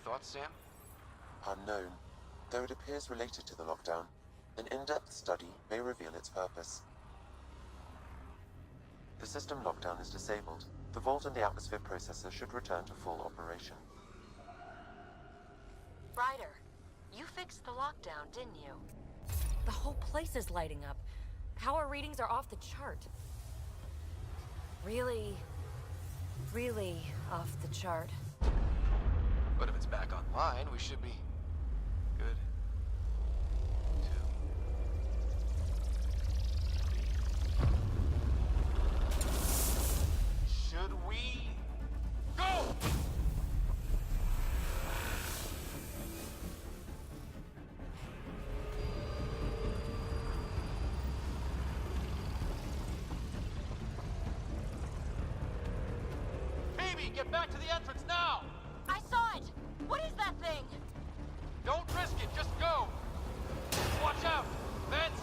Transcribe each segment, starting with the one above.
thoughts, Sam? Unknown, though it appears related to the lockdown. An in-depth study may reveal its purpose. The system lockdown is disabled. The vault and the atmosphere processor should return to full operation. Ryder, you fixed the lockdown, didn't you? The whole place is lighting up. Power readings are off the chart. Really off the chart. But if it's back online, we should be good. 2, 3. Should we go? Get back to the entrance now! I saw it! What is that thing? Don't risk it, just go! Watch out! Vents!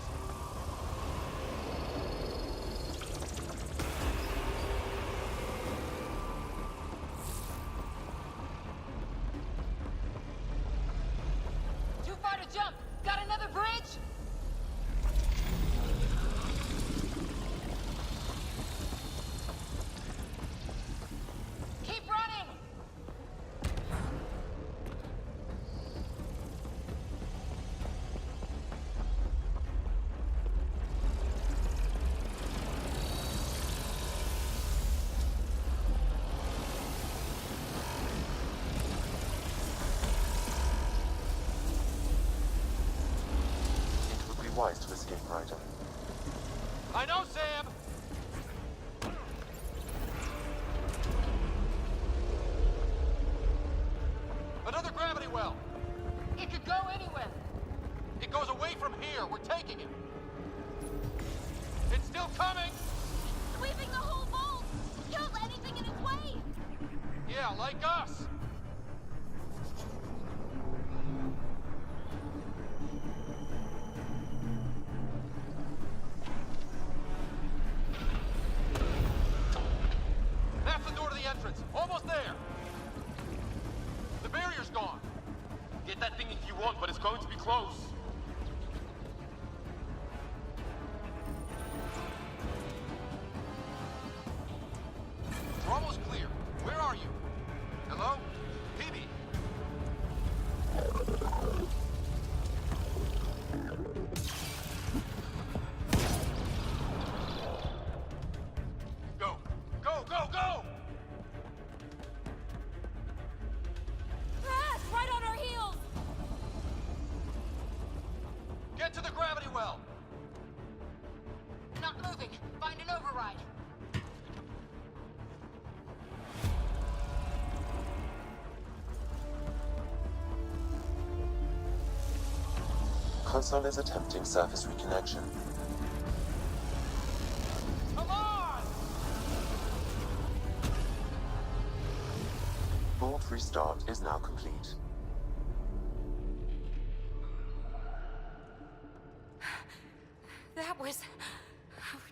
Too far to jump! Got another bridge? Wise to escape, Ryder. I know, Sam! Another gravity well! It could go anywhere! It goes away from here! We're taking it! It's still coming! Sweeping the whole vault! Kills anything in its way! Yeah, like us! Almost there! The barrier's gone! Get that thing if you want, but it's going to be close. We're almost clear. Where are you? Hello? PB? Go! Go, go, go! Right on our heels! Get to the gravity well! Not moving. Find an override. Console is attempting surface reconnection. Come on! Vault restart is now complete. That was...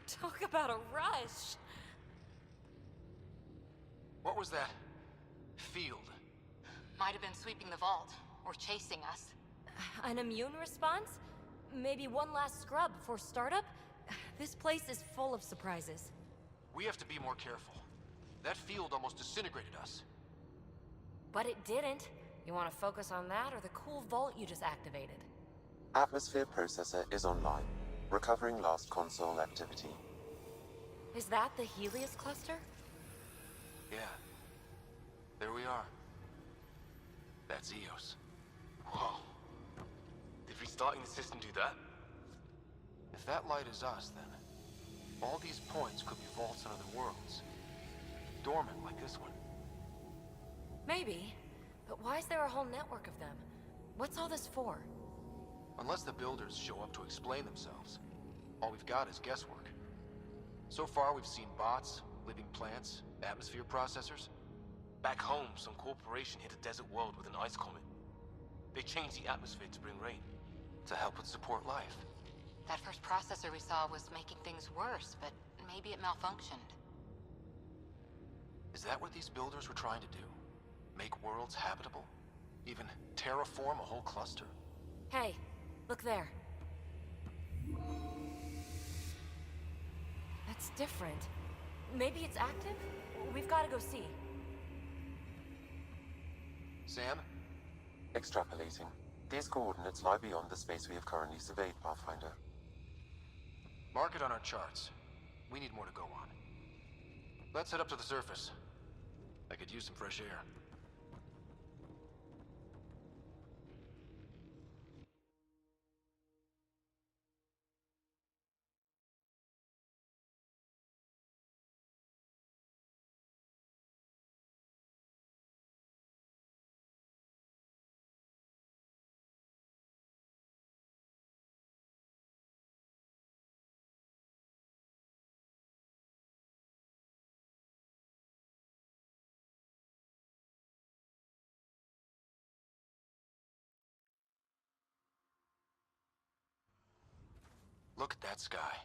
Talk about a rush. What was that? Field. Might have been sweeping the vault, or chasing us. An immune response? Maybe one last scrub before startup? This place is full of surprises. We have to be more careful. That field almost disintegrated us. But it didn't. You want to focus on that or the cool vault you just activated? Atmosphere processor is online, recovering last console activity. Is that the Helios cluster? Yeah. There we are. That's Eos. Whoa. Did restarting the system do that? If that light is us, then all these points could be vaults in other worlds. Dormant like this one. Maybe. But why is there a whole network of them? What's all this for? Unless the builders show up to explain themselves, all we've got is guesswork. So far, we've seen bots, living plants, atmosphere processors. Back home, some corporation hit a desert world with an ice comet. They changed the atmosphere to bring rain. To help with support life. That first processor we saw was making things worse, but maybe it malfunctioned. Is that what these builders were trying to do? Make worlds habitable? Even terraform a whole cluster? Hey, look there. That's different. Maybe it's active? We've got to go see. Sam? Extrapolating. These coordinates lie beyond the space we have currently surveyed, Pathfinder. Mark it on our charts. We need more to go on. Let's head up to the surface. I could use some fresh air. Look at that sky.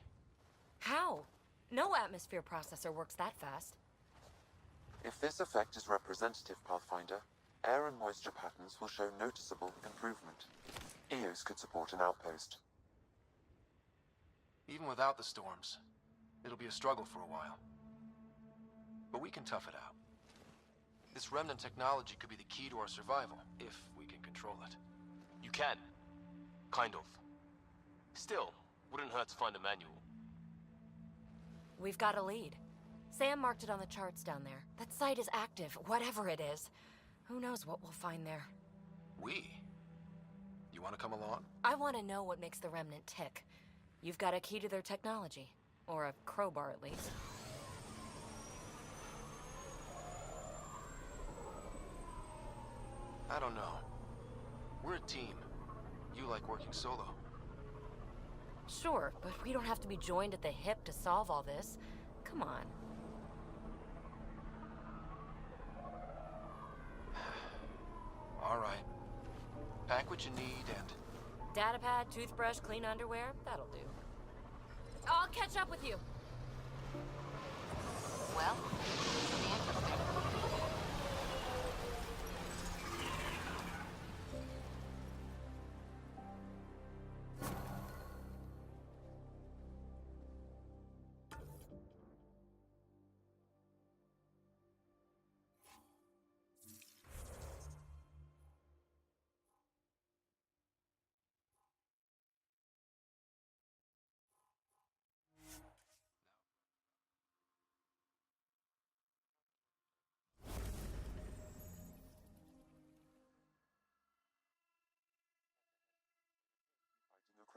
How? No atmosphere processor works that fast. If this effect is representative, Pathfinder, air and moisture patterns will show noticeable improvement. Eos could support an outpost. Even without the storms, it'll be a struggle for a while. But we can tough it out. This remnant technology could be the key to our survival, if we can control it. You can. Kind of. Still, wouldn't hurt to find a manual. We've got a lead. Sam marked it on the charts down there. That site is active, whatever it is. Who knows what we'll find there. We? You want to come along? I want to know what makes the Remnant tick. You've got a key to their technology. Or a crowbar, at least. I don't know. We're a team. You like working solo. Sure, but we don't have to be joined at the hip to solve all this. Come on. All right. Pack what you need and... Datapad, toothbrush, clean underwear, that'll do. I'll catch up with you. Well, it'll be interesting.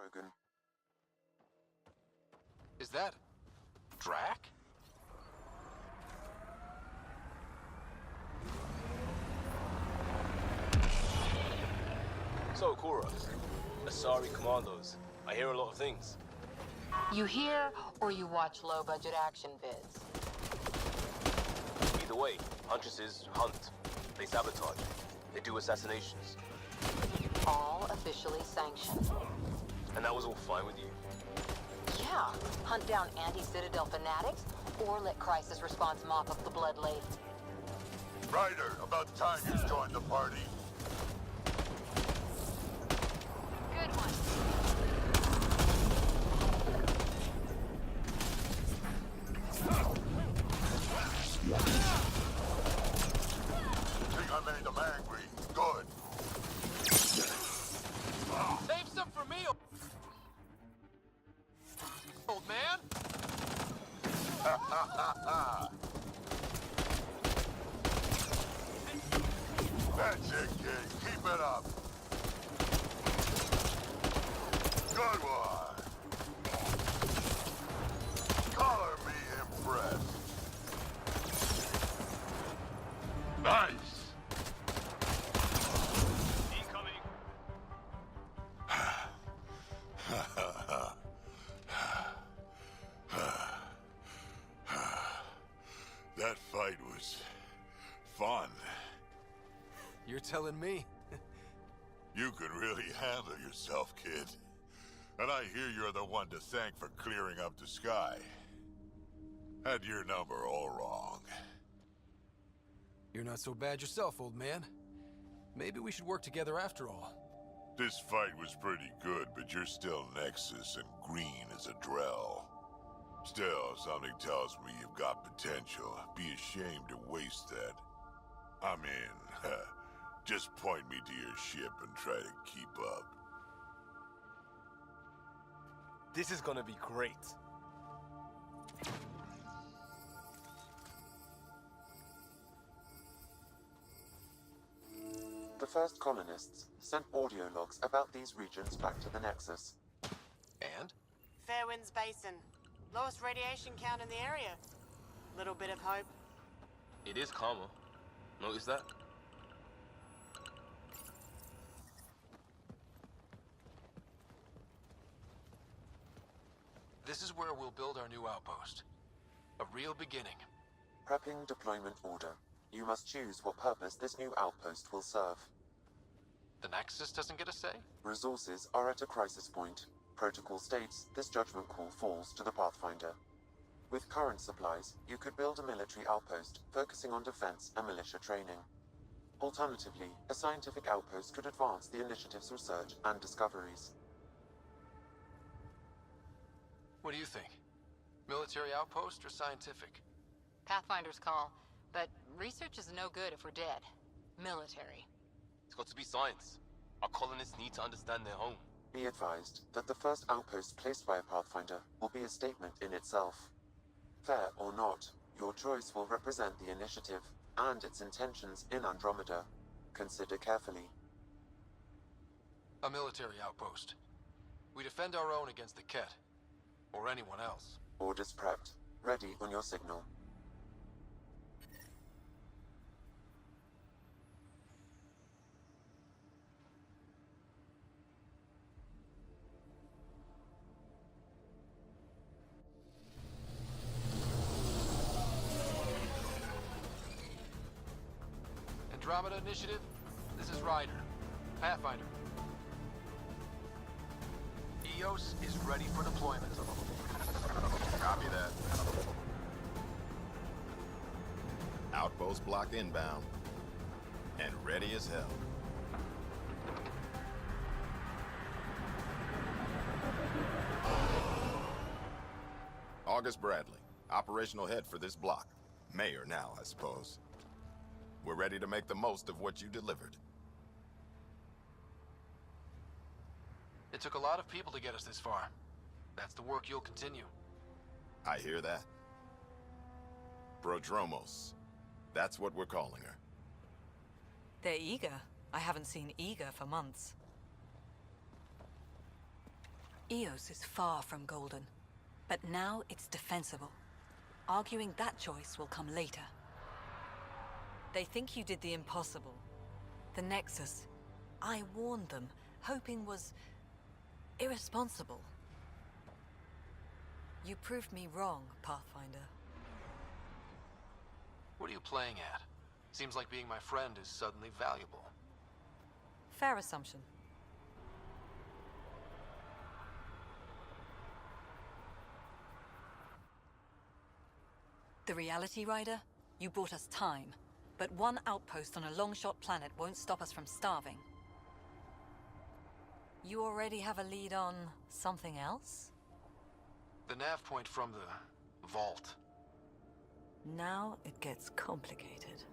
Krogan. Is that... Drac? So, Cora, Asari Commandos. I hear a lot of things. You hear or you watch low-budget action vids? Either way, Huntresses hunt. They sabotage. They do assassinations. All officially sanctioned. And that was all fine with you? Yeah, hunt down anti-Citadel fanatics, or let crisis response mop up the blood lake. Ryder, about time you joined the party. Good one. Think I made them angry. Good. Save some for me, old man! Ha ha ha ha! That's it, kid. Keep it up. Good one. Color me impressed. Nice. Incoming. That fight was fun. You're telling me? You can really handle yourself, kid. And I hear you're the one to thank for clearing up the sky. Had your number all wrong. You're not so bad yourself, old man. Maybe we should work together after all. This fight was pretty good, but you're still Nexus and green as a Drell. Still, something tells me you've got potential. Be ashamed to waste that. I mean, just point me to your ship and try to keep up. This is gonna be great. The first colonists sent audio logs about these regions back to the Nexus. And? Fairwinds Basin. Lowest radiation count in the area. Little bit of hope. It is calmer. Notice that? This is where we'll build our new outpost. A real beginning. Prepping deployment order. You must choose what purpose this new outpost will serve. The Nexus doesn't get a say? Resources are at a crisis point. Protocol states this judgment call falls to the Pathfinder. With current supplies, you could build a military outpost focusing on defense and militia training. Alternatively, a scientific outpost could advance the initiative's research and discoveries. What do you think? Military outpost or scientific? Pathfinder's call, but research is no good if we're dead. Military. It's got to be science. Our colonists need to understand their home. Be advised that the first outpost placed by a Pathfinder will be a statement in itself. Fair or not, your choice will represent the initiative and its intentions in Andromeda. Consider carefully. A military outpost. We defend our own against the Ket. Or anyone else. Orders prepped. Ready on your signal. Andromeda Initiative, this is Ryder. Pathfinder. Eos is ready for deployment. Copy that. Outpost block inbound. And ready as hell. August Bradley, operational head for this block. Mayor now, I suppose. We're ready to make the most of what you delivered. It took a lot of people to get us this far. That's the work you'll continue. I hear that. Prodromos. That's what we're calling her. They're eager. I haven't seen eager for months. Eos is far from golden, but now it's defensible. Arguing that choice will come later. They think you did the impossible. The Nexus. I warned them, hoping was irresponsible. You proved me wrong, Pathfinder. What are you playing at? Seems like being my friend is suddenly valuable. Fair assumption. The reality, Ryder? You bought us time. But one outpost on a long-shot planet won't stop us from starving. You already have a lead on something else? The nav point from the vault. Now it gets complicated.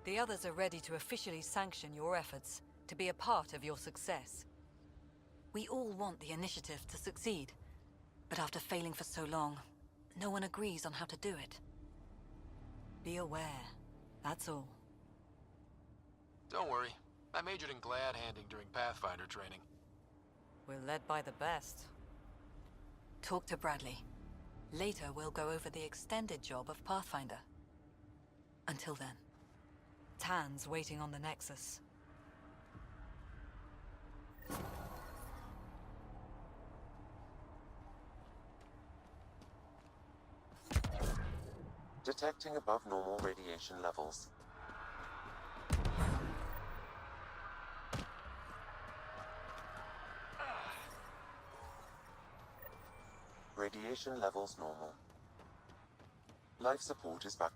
The others are ready to officially sanction your efforts, to be a part of your success. We all want the initiative to succeed, but after failing for so long, no one agrees on how to do it. Be aware, that's all. Don't worry. I majored in glad handing during Pathfinder training. We're led by the best. Talk to Bradley. Later, we'll go over the extended job of Pathfinder. Until then, Tan's waiting on the Nexus. Detecting above normal radiation levels. Radiation levels normal. Life support is back.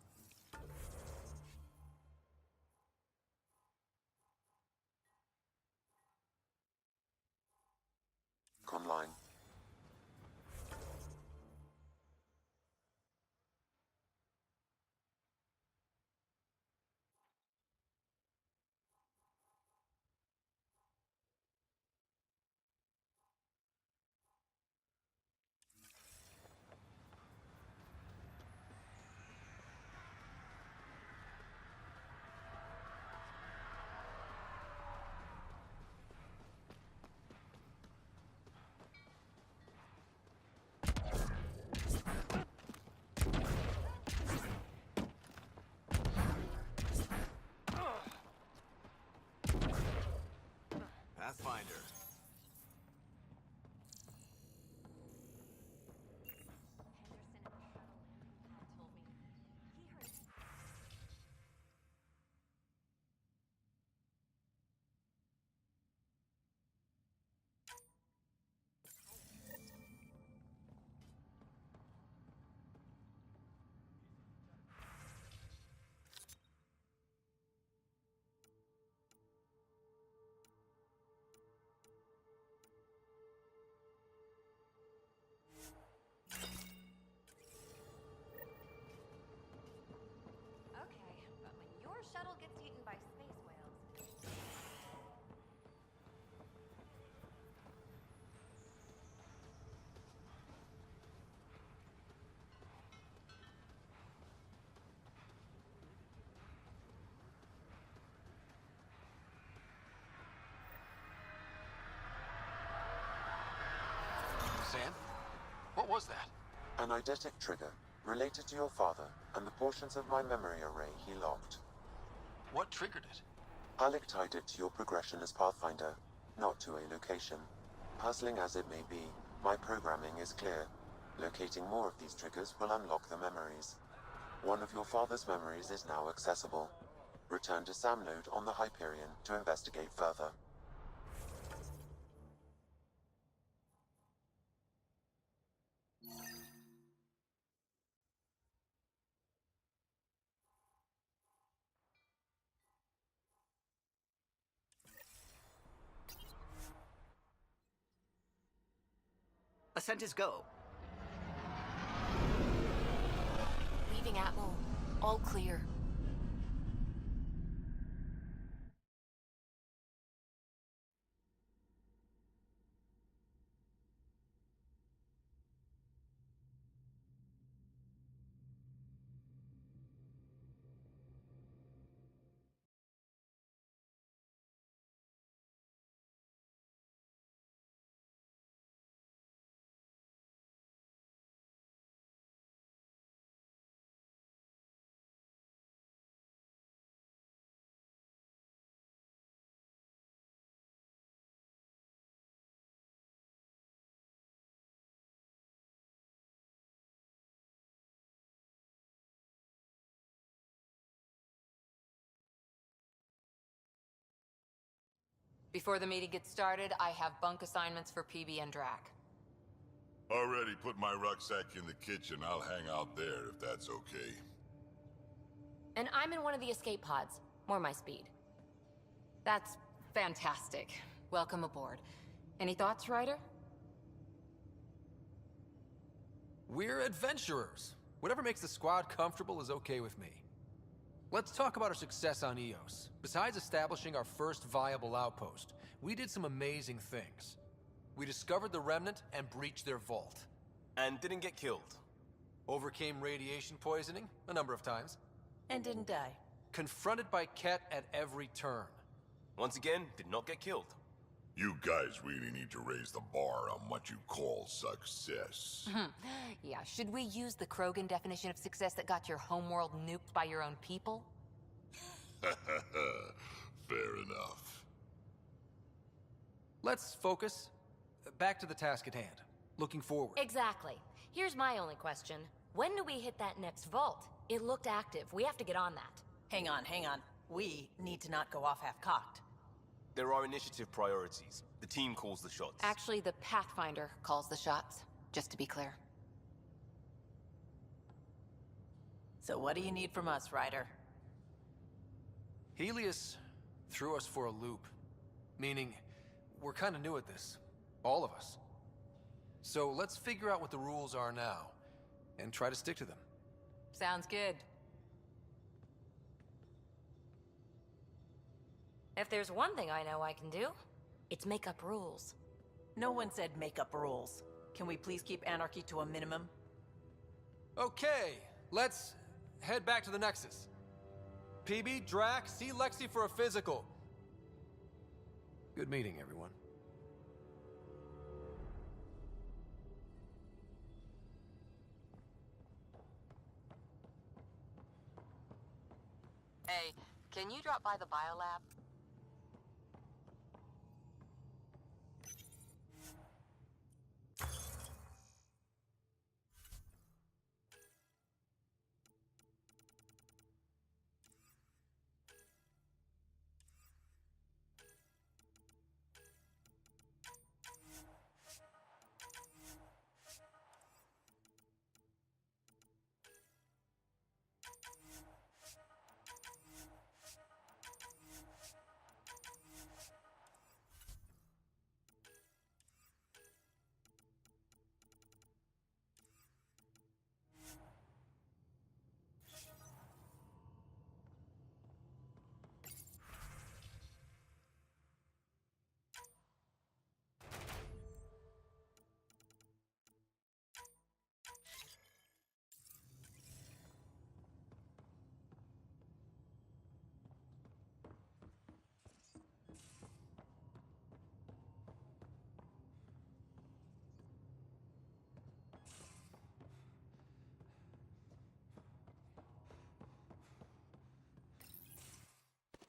What was that? An eidetic trigger, related to your father, and the portions of my memory array he locked. What triggered it? Alec tied it to your progression as Pathfinder, not to a location. Puzzling as it may be, my programming is clear. Locating more of these triggers will unlock the memories. One of your father's memories is now accessible. Return to Sam Node on the Hyperion to investigate further. Ascent is go. Leaving Atmo. All clear. Before the meeting gets started, I have bunk assignments for PB and Drac. Already put my rucksack in the kitchen. I'll hang out there if that's okay. And I'm in one of the escape pods. More my speed. That's fantastic. Welcome aboard. Any thoughts, Ryder? We're adventurers. Whatever makes the squad comfortable is okay with me. Let's talk about our success on Eos. Besides establishing our first viable outpost, we did some amazing things. We discovered the Remnant and breached their vault. And didn't get killed. Overcame radiation poisoning a number of times. And didn't die. Confronted by Ket at every turn. Once again, did not get killed. You guys really need to raise the bar on what you call success. Yeah, should we use the Krogan definition of success that got your homeworld nuked by your own people? Fair enough. Let's focus. Back to the task at hand. Looking forward. Exactly. Here's my only question. When do we hit that next vault? It looked active. We have to get on that. Hang on, hang on. We need to not go off half-cocked. There are initiative priorities. The team calls the shots. Actually, the Pathfinder calls the shots, just to be clear. So what do you need from us, Ryder? Helios threw us for a loop. Meaning, we're kind of new at this. All of us. So let's figure out what the rules are now, and try to stick to them. Sounds good. If there's one thing I know I can do, it's make up rules. No one said make up rules. Can we please keep anarchy to a minimum? Okay, let's head back to the Nexus. PB, Drac, see Lexi for a physical. Good meeting, everyone. Hey, can you drop by the biolab?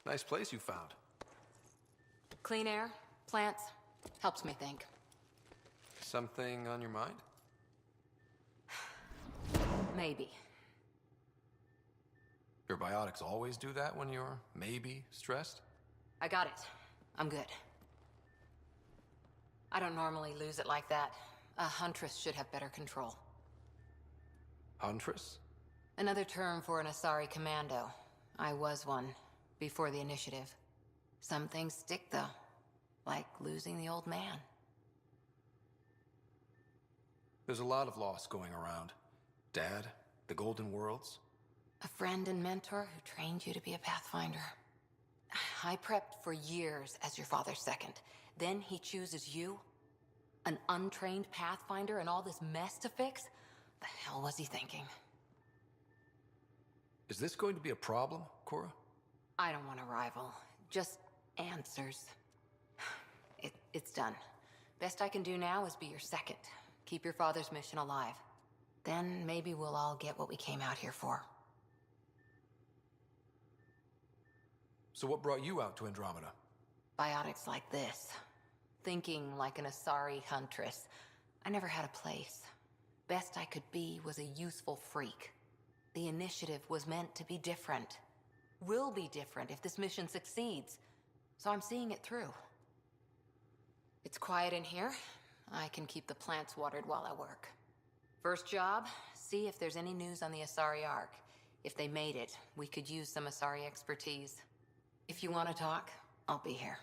Nice place you found. Clean air, plants, helps me think. Something on your mind? Maybe. Your biotics always do that when you're maybe stressed? I got it. I'm good. I don't normally lose it like that. A huntress should have better control. Huntress? Another term for an Asari commando. I was one, before the initiative. Some things stick, though. Like losing the old man. There's a lot of loss going around. Dad, the Golden Worlds. A friend and mentor who trained you to be a Pathfinder. I prepped for years as your father's second. Then he chooses you? An untrained Pathfinder and all this mess to fix? The hell was he thinking? Is this going to be a problem, Cora? I don't want a rival. Just answers. It's done. Best I can do now is be your second. Keep your father's mission alive. Then maybe we'll all get what we came out here for. So what brought you out to Andromeda? Biotics like this. Thinking like an Asari huntress. I never had a place. Best I could be was a useful freak. The initiative was meant to be different. Will be different if this mission succeeds. So I'm seeing it through. It's quiet in here. I can keep the plants watered while I work. First job, see if there's any news on the Asari Ark. If they made it, we could use some Asari expertise. If you want to talk, I'll be here.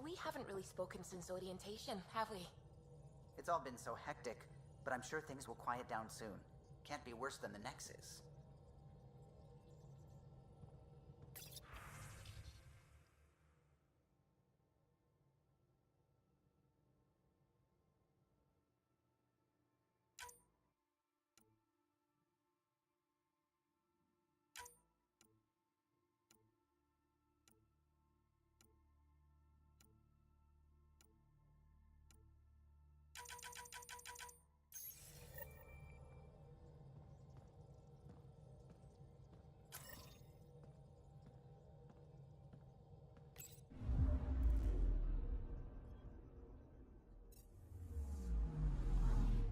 We haven't really spoken since orientation, have we? It's all been so hectic, but I'm sure things will quiet down soon. Can't be worse than the Nexus.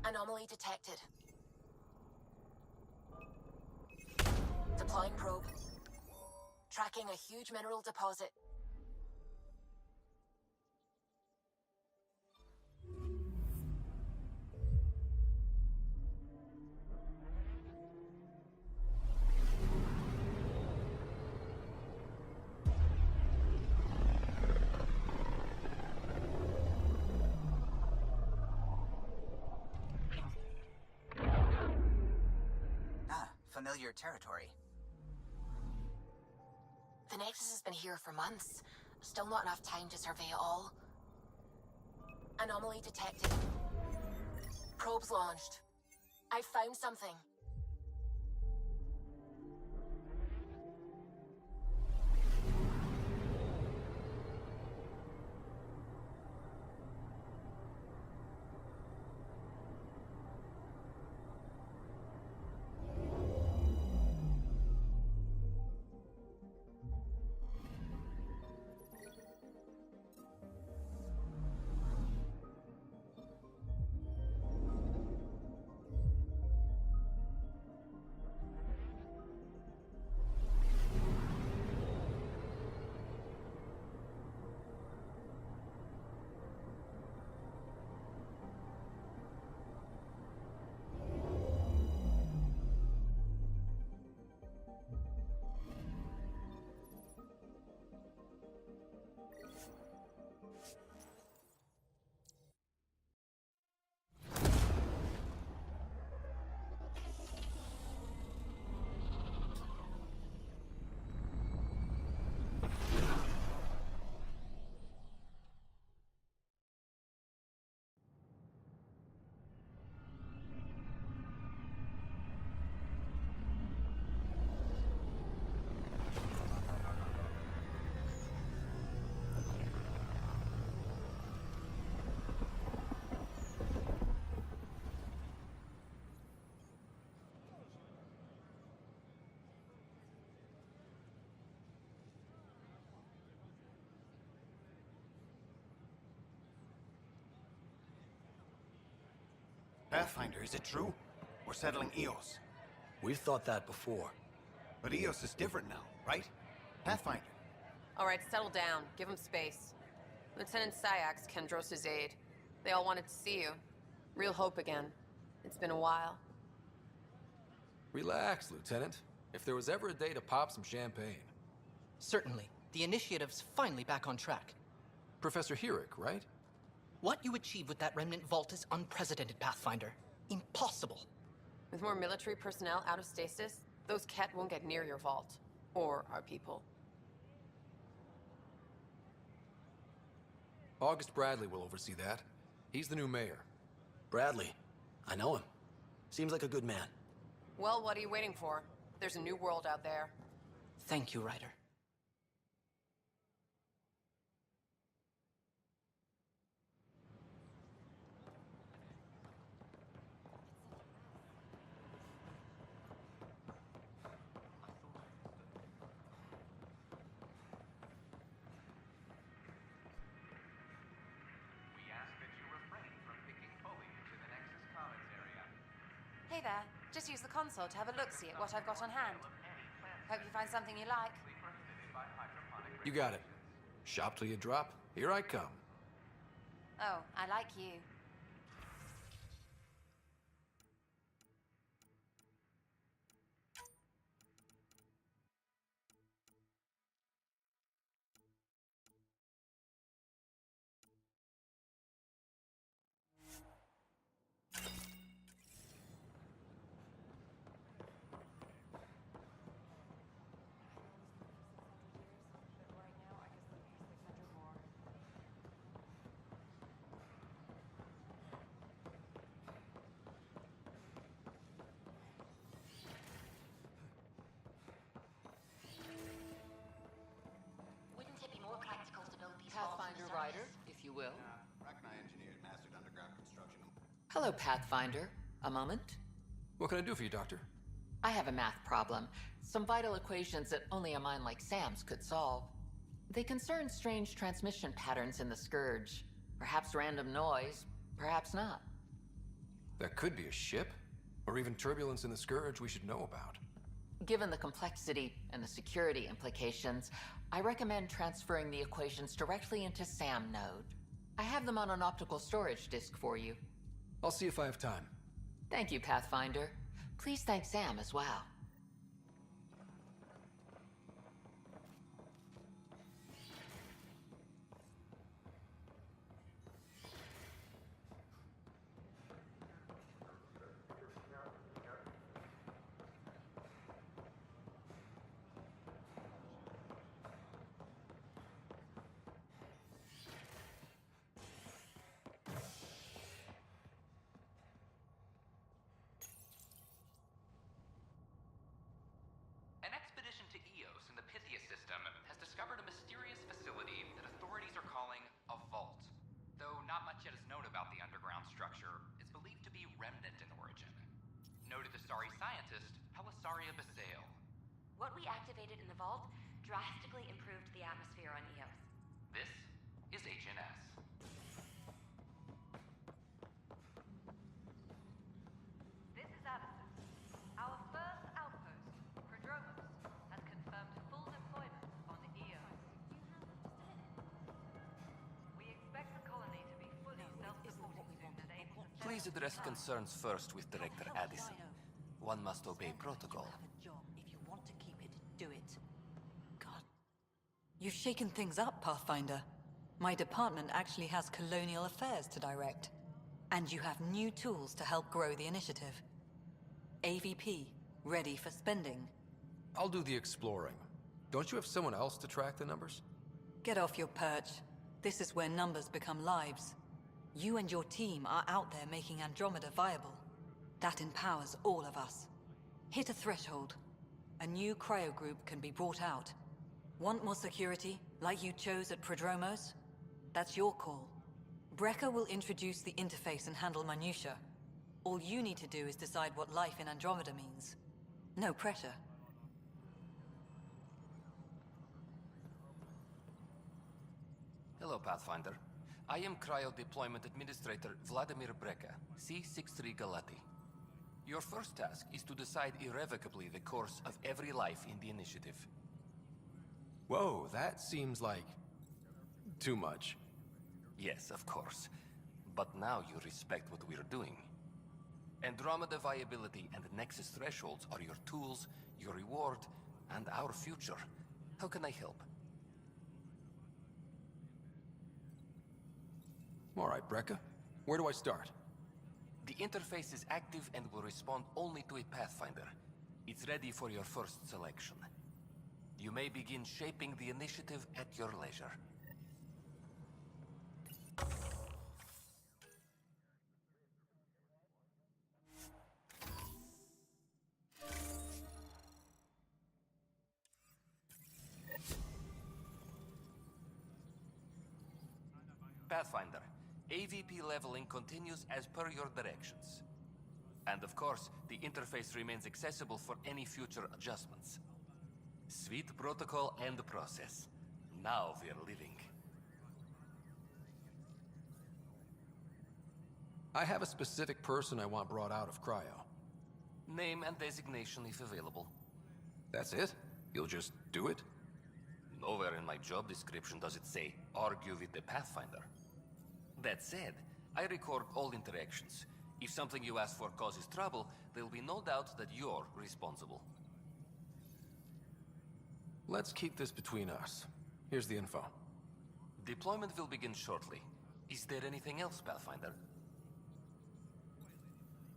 Anomaly detected. Deploying probe. Tracking a huge mineral deposit. Familiar territory. The Nexus has been here for months. Still not enough time to survey it all. Anomaly detected. Probes launched. I found something. Pathfinder, is it true? We're settling Eos. We've thought that before. But Eos is different now, right? Pathfinder. All right, settle down. Give him space. Lieutenant Syax, Kendros' aide. They all wanted to see you. Real hope again. It's been a while. Relax, Lieutenant. If there was ever a day to pop some champagne. Certainly. The initiative's finally back on track. Professor Herrick, right? What you achieved with that remnant vault is unprecedented, Pathfinder. Impossible. With more military personnel out of stasis, those Ket won't get near your vault. Or our people. August Bradley will oversee that. He's the new mayor. Bradley. I know him. Seems like a good man. Well, what are you waiting for? There's a new world out there. Thank you, Ryder. Hey there. Just use the console to have a look-see at what I've got on hand. Hope you find something you like. You got it. Shop till you drop. Here I come. Oh, I like you. Pathfinder Ryder, if you will. Rachni engineered mastered underground construction. Hello, Pathfinder. A moment? What can I do for you, Doctor? I have a math problem. Some vital equations that only a mind like Sam's could solve. They concern strange transmission patterns in the Scourge. Perhaps random noise, perhaps not. That could be a ship, or even turbulence in the Scourge we should know about. Given the complexity and the security implications, I recommend transferring the equations directly into SAM node. I have them on an optical storage disk for you. I'll see if I have time. Thank you, Pathfinder. Please thank Sam as well. An expedition to Eos in the Pythia system has discovered a mysterious facility that authorities are calling a vault. Though not much yet is known about the underground structure, it's believed to be remnant in origin. Noted Asari scientist, Helisaria Basale. What we activated in the vault drastically improved the atmosphere on Eos. This is HNS. This is Addison. Our first outpost, Prodromos, has confirmed full deployment on Eos. We expect the colony to be fully self-supporting soon and able to... Please address concerns first with Director Addison. One must obey protocol. If you want to keep it, do it. God. You've shaken things up, Pathfinder. My department actually has colonial affairs to direct. And you have new tools to help grow the initiative. AVP, ready for spending. I'll do the exploring. Don't you have someone else to track the numbers? Get off your perch. This is where numbers become lives. You and your team are out there making Andromeda viable. That empowers all of us. Hit a threshold. A new cryo group can be brought out. Want more security, like you chose at Prodromos? That's your call. Brecker will introduce the interface and handle minutiae. All you need to do is decide what life in Andromeda means. No pressure. Hello, Pathfinder. I am Cryo Deployment Administrator Vladimir Breka, C-63 Galati. Your first task is to decide irrevocably the course of every life in the initiative. Whoa, that seems like... too much. Yes, of course. But now you respect what we're doing. Andromeda viability and Nexus thresholds are your tools, your reward, and our future. How can I help? All right, Breka. Where do I start? The interface is active and will respond only to a Pathfinder. It's ready for your first selection. You may begin shaping the initiative at your leisure. Pathfinder, AVP leveling continues as per your directions. And of course, the interface remains accessible for any future adjustments. Sweet protocol and process. Now we're living. I have a specific person I want brought out of cryo. Name and designation if available. That's it? You'll just do it? Nowhere in my job description does it say, argue with the Pathfinder. That said, I record all interactions. If something you ask for causes trouble, there'll be no doubt that you're responsible. Let's keep this between us. Here's the info. Deployment will begin shortly. Is there anything else, Pathfinder?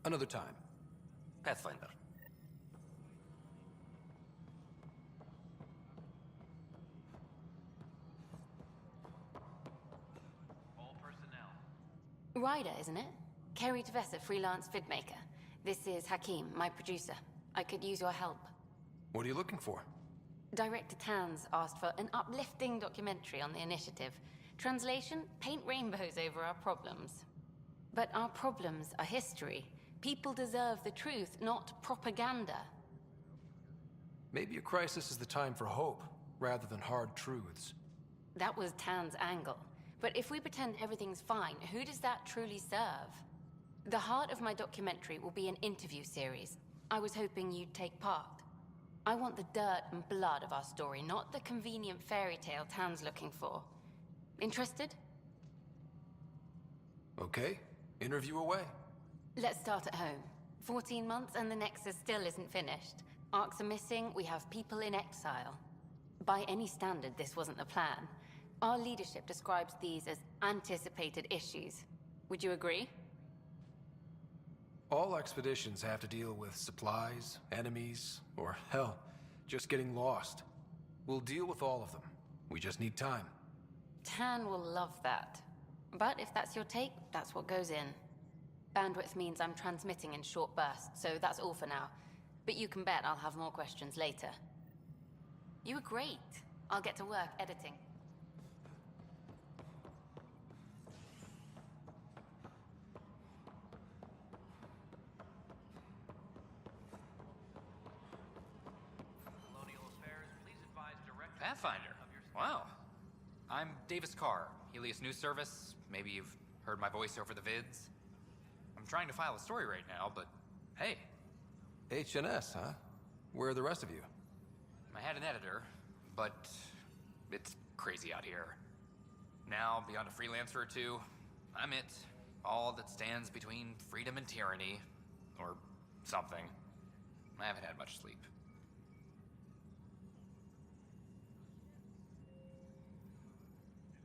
Another time. Pathfinder. Ryder, isn't it? Kerry Tavessa, freelance vidmaker. This is Hakim, my producer. I could use your help. What are you looking for? Director Tanz asked for an uplifting documentary on the initiative. Translation, paint rainbows over our problems. But our problems are history. People deserve the truth, not propaganda. Maybe a crisis is the time for hope, rather than hard truths. That was Tan's angle. But if we pretend everything's fine, who does that truly serve? The heart of my documentary will be an interview series. I was hoping you'd take part. I want the dirt and blood of our story, not the convenient fairy tale Tan's looking for. Interested? Okay, interview away. Let's start at home. 14 months and the Nexus still isn't finished. Arcs are missing, we have people in exile. By any standard, this wasn't the plan. Our leadership describes these as anticipated issues. Would you agree? All expeditions have to deal with supplies, enemies, or hell, just getting lost. We'll deal with all of them. We just need time. Tan will love that. But if that's your take, that's what goes in. Bandwidth means I'm transmitting in short bursts, so that's all for now. But you can bet I'll have more questions later. You were great. I'll get to work editing. Pathfinder. Wow. I'm Davis Carr, Helios News Service. Maybe you've heard my voice over the vids. I'm trying to file a story right now, but hey. HNS, huh? Where are the rest of you? I had an editor, but it's crazy out here. Now, beyond a freelancer or two, I'm it. All that stands between freedom and tyranny. Or something. I haven't had much sleep.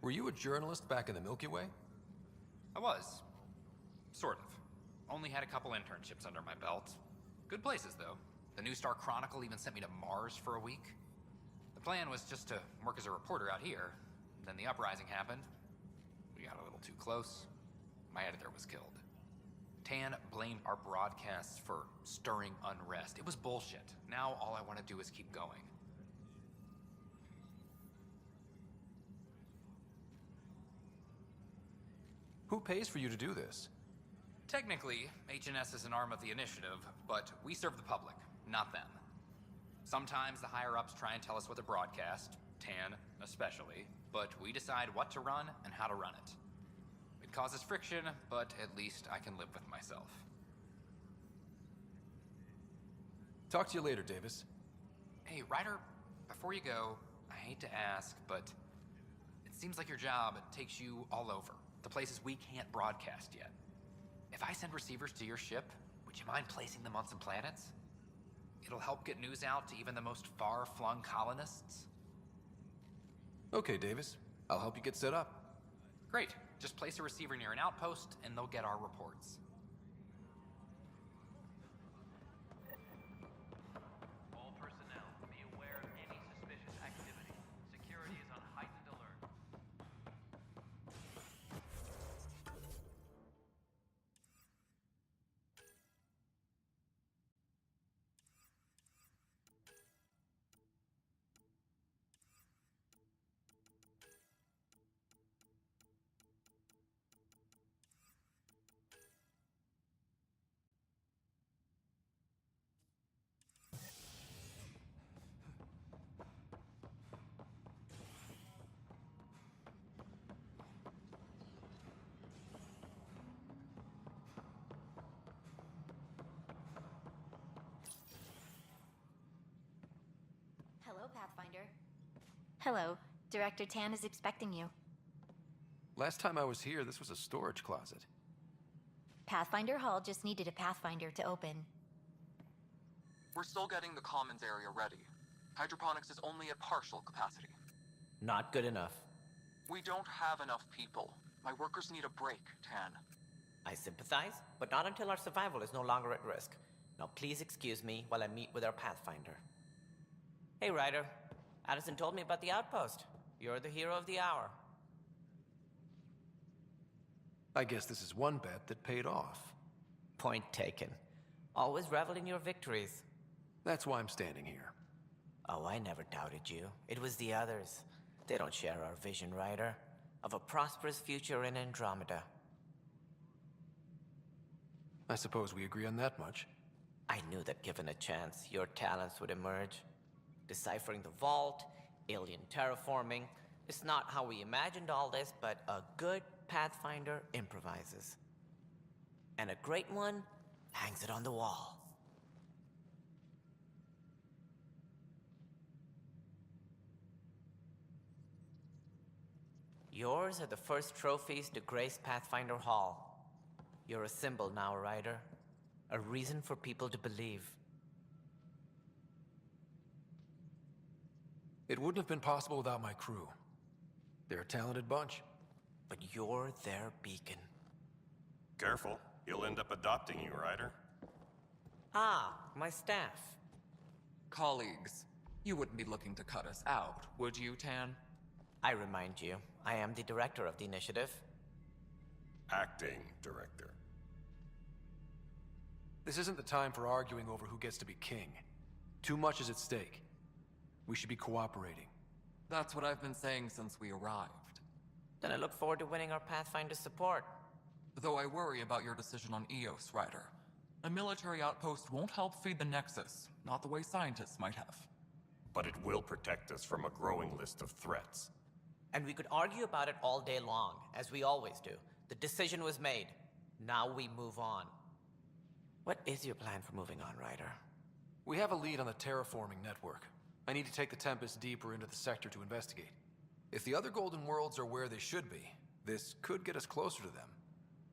Were you a journalist back in the Milky Way? I was. Sort of. Only had a couple internships under my belt. Good places, though. The New Star Chronicle even sent me to Mars for a week. The plan was just to work as a reporter out here. Then the uprising happened. We got a little too close. My editor was killed. Tan blamed our broadcasts for stirring unrest. It was bullshit. Now all I want to do is keep going. Who pays for you to do this? Technically, HNS is an arm of the initiative, but we serve the public, not them. Sometimes the higher-ups try and tell us what to broadcast, Tan especially, but we decide what to run and how to run it. It causes friction, but at least I can live with myself. Talk to you later, Davis. Hey, Ryder, before you go, I hate to ask, but it seems like your job takes you all over, the places we can't broadcast yet. If I send receivers to your ship, would you mind placing them on some planets? It'll help get news out to even the most far-flung colonists. Okay, Davis. I'll help you get set up. Great. Just place a receiver near an outpost, and they'll get our reports. All personnel, be aware of any suspicious activity. Security is on heightened alert. Hello, Pathfinder. Hello. Director Tan is expecting you. Last time I was here, this was a storage closet. Pathfinder Hall just needed a Pathfinder to open. We're still getting the commons area ready. Hydroponics is only at partial capacity. Not good enough. We don't have enough people. My workers need a break, Tan. I sympathize, but not until our survival is no longer at risk. Now please excuse me while I meet with our Pathfinder. Hey, Ryder. Addison told me about the outpost. You're the hero of the hour. I guess this is one bet that paid off. Point taken. Always revel in your victories. That's why I'm standing here. Oh, I never doubted you. It was the others. They don't share our vision, Ryder, of a prosperous future in Andromeda. I suppose we agree on that much. I knew that given a chance, your talents would emerge. Deciphering the vault, alien terraforming. It's not how we imagined all this, but a good Pathfinder improvises. And a great one hangs it on the wall. Yours are the first trophies to grace Pathfinder Hall. You're a symbol now, Ryder. A reason for people to believe. It wouldn't have been possible without my crew. They're a talented bunch. But you're their beacon. Careful. He'll end up adopting you, Ryder. Ah, my staff. Colleagues, you wouldn't be looking to cut us out, would you, Tan? I remind you, I am the director of the initiative. Acting director. This isn't the time for arguing over who gets to be king. Too much is at stake. We should be cooperating. That's what I've been saying since we arrived. Then I look forward to winning our Pathfinder support. Though I worry about your decision on Eos, Ryder. A military outpost won't help feed the Nexus, not the way scientists might have. But it will protect us from a growing list of threats. And we could argue about it all day long, as we always do. The decision was made. Now we move on. What is your plan for moving on, Ryder? We have a lead on the terraforming network. I need to take the Tempest deeper into the sector to investigate. If the other Golden Worlds are where they should be, this could get us closer to them.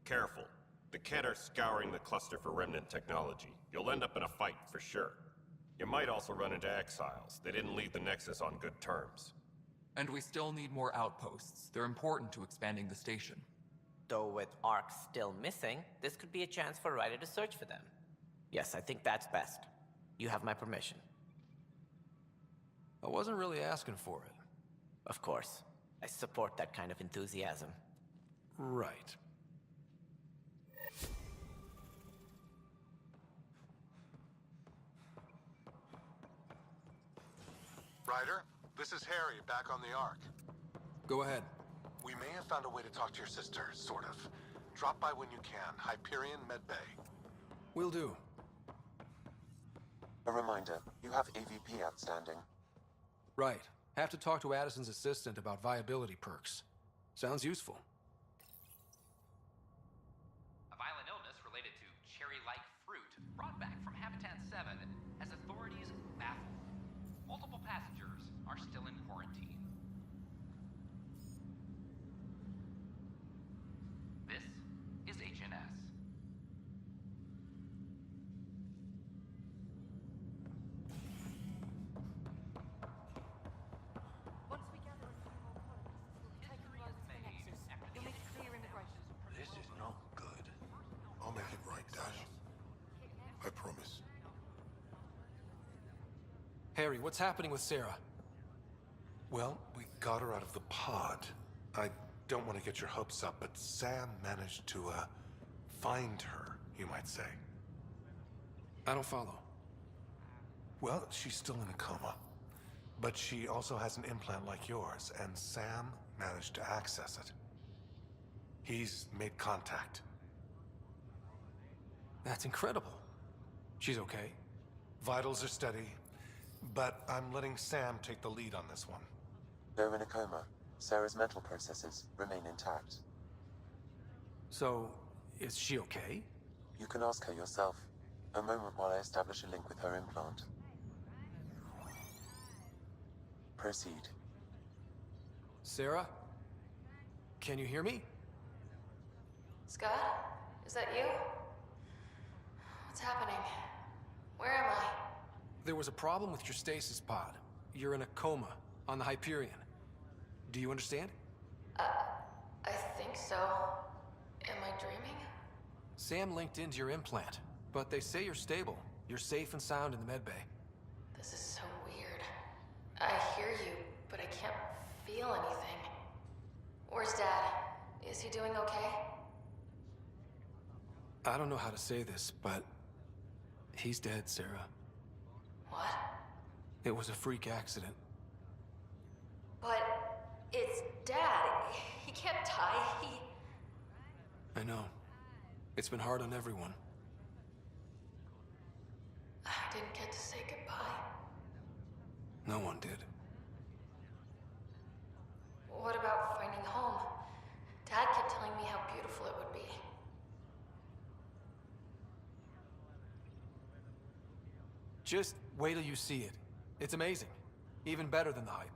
Careful. The Kett are scouring the cluster for remnant technology. You'll end up in a fight for sure. You might also run into exiles. They didn't leave the Nexus on good terms. And we still need more outposts. They're important to expanding the station. Though with Ark still missing, this could be a chance for Ryder to search for them. Yes, I think that's best. You have my permission. I wasn't really asking for it. Of course. I support that kind of enthusiasm. Right. Ryder, this is Harry, back on the Ark. Go ahead. We may have found a way to talk to your sister, sort of. Drop by when you can. Hyperion Medbay. Will do. A reminder, you have AVP outstanding. Right. Have to talk to Addison's assistant about viability perks. Sounds useful. Harry, what's happening with Sarah? Well, we got her out of the pod. I don't want to get your hopes up, but Sam managed to, find her, you might say. I don't follow. Well, she's still in a coma. But she also has an implant like yours, and Sam managed to access it. He's made contact. That's incredible. She's okay? Vitals are steady, but I'm letting Sam take the lead on this one. Though in a coma, Sarah's mental processes remain intact. So, is she okay? You can ask her yourself. A moment while I establish a link with her implant. Proceed. Sarah? Can you hear me? Scott? Is that you? What's happening? Where am I? There was a problem with your stasis pod. You're in a coma on the Hyperion. Do you understand? I think so. Am I dreaming? Sam linked into your implant, but they say you're stable. You're safe and sound in the medbay. This is so weird. I hear you, but I can't feel anything. Where's Dad? Is he doing okay? I don't know how to say this, but he's dead, Sarah. What? It was a freak accident. But it's Dad. He can't die. I know. It's been hard on everyone. I didn't get to say goodbye. No one did. What about finding home? Dad kept telling me how beautiful it would be. Just wait till you see it. It's amazing. Even better than the hype.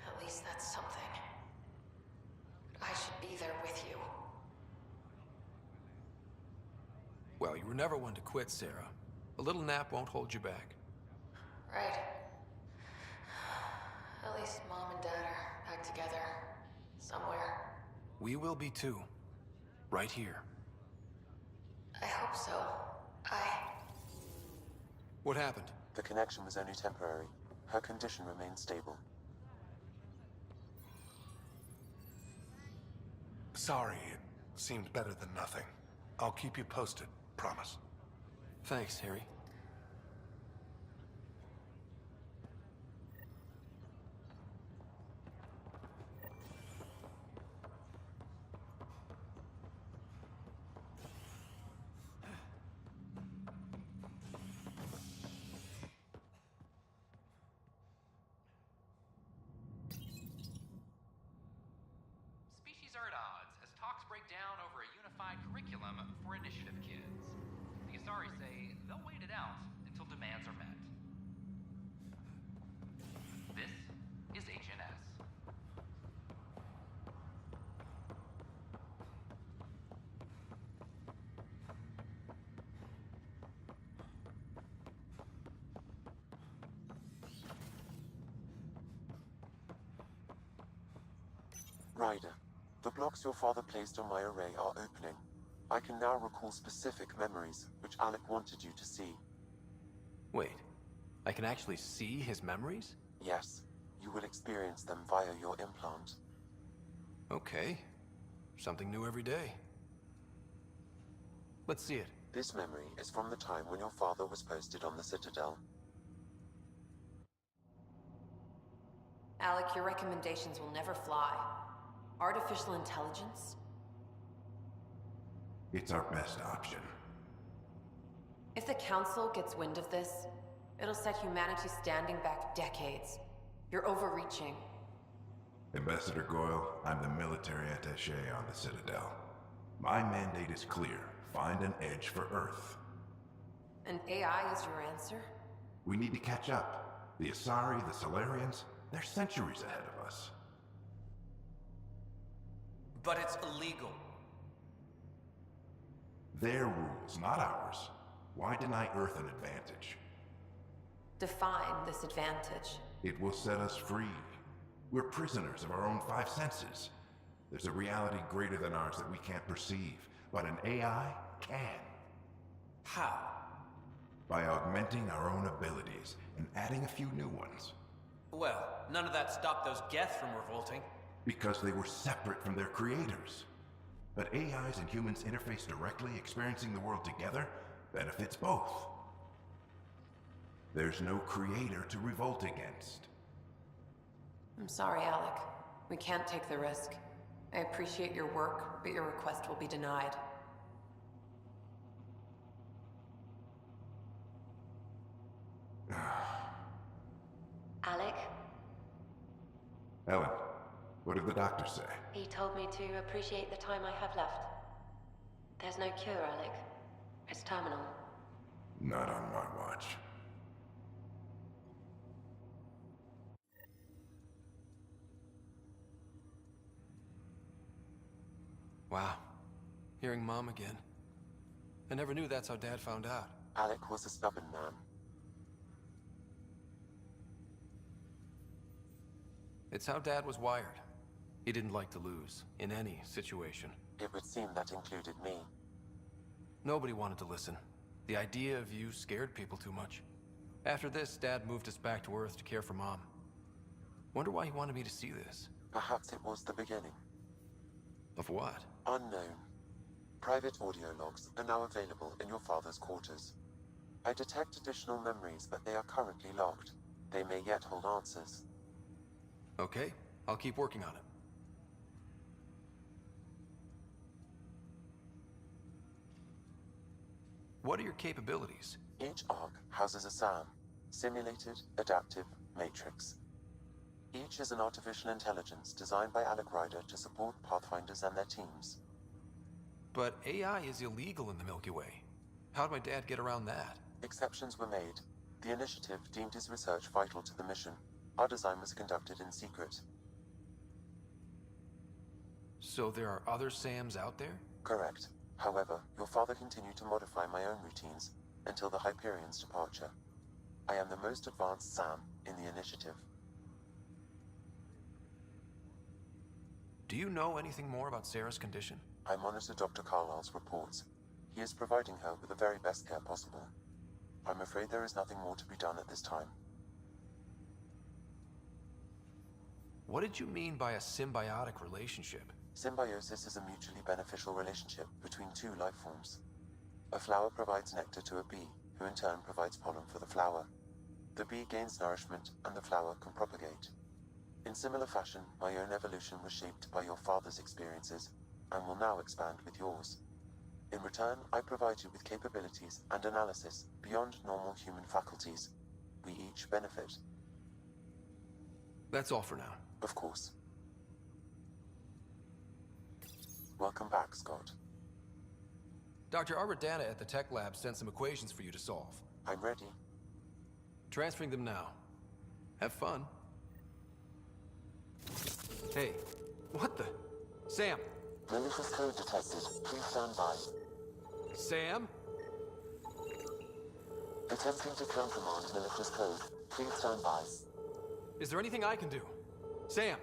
At least that's something. I should be there with you. Well, you were never one to quit, Sarah. A little nap won't hold you back. Right. At least Mom and Dad are back together. Somewhere. We will be too. Right here. I hope so. What happened? The connection was only temporary. Her condition remains stable. Sorry, it seemed better than nothing. I'll keep you posted, promise. Thanks, Harry. Species are at odds as talks break down over a unified curriculum for initiative kids. The Asari say they'll wait it out until demands are met. This is HNS. Ryder, the blocks your father placed on my array are opening. I can now recall specific memories, which Alec wanted you to see. Wait, I can actually see his memories? Yes, you will experience them via your implant. Okay. Something new every day. Let's see it. This memory is from the time when your father was posted on the Citadel. Alec, your recommendations will never fly. Artificial intelligence? It's our best option. If the Council gets wind of this, it'll set humanity standing back decades. You're overreaching. Ambassador Goyle, I'm the military attaché on the Citadel. My mandate is clear. Find an edge for Earth. And AI is your answer? We need to catch up. The Asari, the Solarians, they're centuries ahead of us. But it's illegal. Their rules, not ours. Why deny Earth an advantage? Define this advantage. It will set us free. We're prisoners of our own five senses. There's a reality greater than ours that we can't perceive, but an AI can. How? by augmenting our own abilities and adding a few new ones. Well, none of that stopped those Geth from revolting. Because they were separate from their creators. But AIs and humans interface directly, experiencing the world together, benefits both. There's no creator to revolt against. I'm sorry, Alec. We can't take the risk. I appreciate your work, but your request will be denied. Alec, Ellen, what did the doctor say? he told me to appreciate the time I have left. There's no cure, Alec. It's terminal. Not on my watch. Wow. Hearing Mom again. I never knew that's how Dad found out. Alec was a stubborn man. It's how Dad was wired. He didn't like to lose, in any situation. It would seem that included me. Nobody wanted to listen. The idea of you scared people too much. After this, Dad moved us back to Earth to care for Mom. Wonder why he wanted me to see this. Perhaps it was the beginning. Of what? Unknown. Private audio logs are now available in your father's quarters. I detect additional memories, but they are currently locked. They may yet hold answers. Okay, I'll keep working on it. What are your capabilities? Each ARC houses a SAM, Simulated Adaptive Matrix. Each is an artificial intelligence designed by Alec Ryder to support Pathfinders and their teams. But AI is illegal in the Milky Way. How'd my dad get around that? Exceptions were made. The initiative deemed his research vital to the mission. Our design was conducted in secret. So there are other SAMs out there? Correct. However, your father continued to modify my own routines until the Hyperion's departure. I am the most advanced SAM in the initiative. Do you know anything more about Sarah's condition? I monitor Dr. Carlisle's reports. He is providing her with the very best care possible. I'm afraid there is nothing more to be done at this time. What did you mean by a symbiotic relationship? Symbiosis is a mutually beneficial relationship between two life forms. A flower provides nectar to a bee, who in turn provides pollen for the flower. The bee gains nourishment, and the flower can propagate. In similar fashion, my own evolution was shaped by your father's experiences, and will now expand with yours. In return, I provide you with capabilities and analysis beyond normal human faculties. We each benefit. That's all for now. Of course. Welcome back, Scott. Dr. Aradana at the tech lab sent some equations for you to solve. I'm ready. Transferring them now. Have fun. Hey, what the? Sam! Malicious code detected. Please stand by. Sam? Attempting to countermand malicious code. Please stand by. Is there anything I can do? Sam!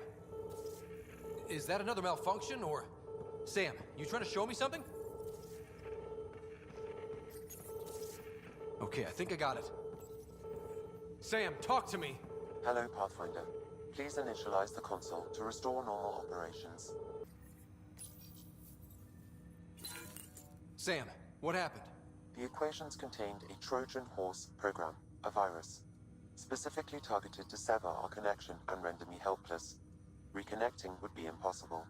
Is that another malfunction, or... Sam, you trying to show me something? Okay, I think I got it. Sam, talk to me! Hello, Pathfinder. Please initialize the console to restore normal operations. Sam, what happened? The equations contained a Trojan horse program, a virus, specifically targeted to sever our connection and render me helpless. Reconnecting would be impossible.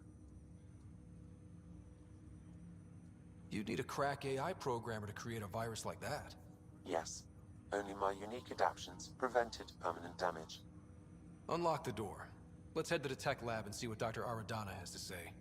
You'd need a crack AI programmer to create a virus like that. Yes. Only my unique adaptions prevented permanent damage. Unlock the door. Let's head to the tech lab and see what Dr. Aradana has to say.